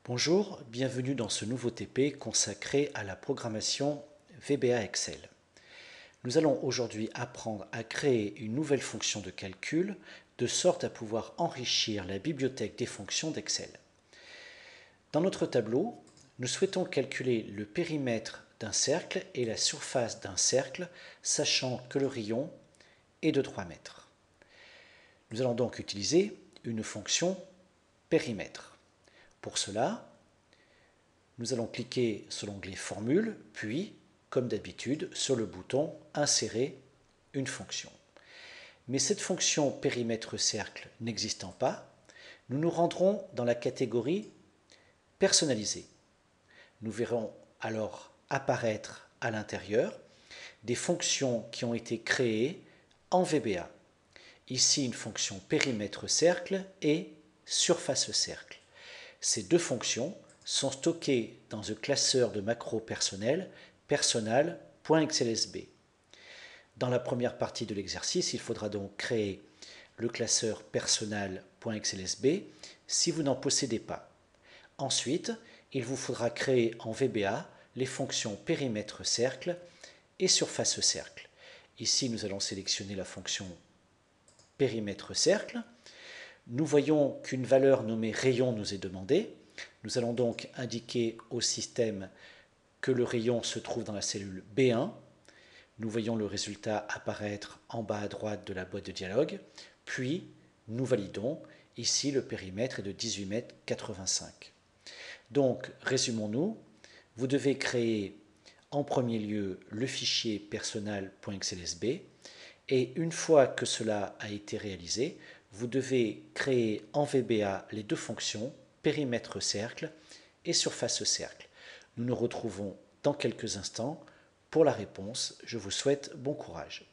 Bonjour, bienvenue dans ce nouveau TP consacré à la programmation VBA Excel. Nous allons aujourd'hui apprendre à créer une nouvelle fonction de calcul de sorte à pouvoir enrichir la bibliothèque des fonctions d'Excel. Dans notre tableau, nous souhaitons calculer le périmètre d'un cercle et la surface d'un cercle, sachant que le rayon est de 3 mètres. Nous allons donc utiliser une fonction périmètre. Pour cela, nous allons cliquer sur l'onglet Formule, puis, comme d'habitude, sur le bouton Insérer une fonction. Mais cette fonction périmètre cercle n'existant pas, nous nous rendrons dans la catégorie Personnaliser. Nous verrons alors apparaître à l'intérieur des fonctions qui ont été créées en VBA. Ici, une fonction périmètre cercle et surface cercle. Ces deux fonctions sont stockées dans un classeur de macros personnel, personal.xlsb. Dans la première partie de l'exercice, il faudra donc créer le classeur personal.xlsb si vous n'en possédez pas. Ensuite, il vous faudra créer en VBA les fonctions périmètre cercle et surface cercle. Ici, nous allons sélectionner la fonction périmètre cercle. Nous voyons qu'une valeur nommée rayon nous est demandée. Nous allons donc indiquer au système que le rayon se trouve dans la cellule B1. Nous voyons le résultat apparaître en bas à droite de la boîte de dialogue. Puis, nous validons. Ici, le périmètre est de 18,85 m. Donc, résumons-nous. Vous devez créer en premier lieu le fichier personal.xlsb et une fois que cela a été réalisé, vous devez créer en VBA les deux fonctions périmètre cercle et surface cercle. Nous nous retrouvons dans quelques instants pour la réponse. Je vous souhaite bon courage.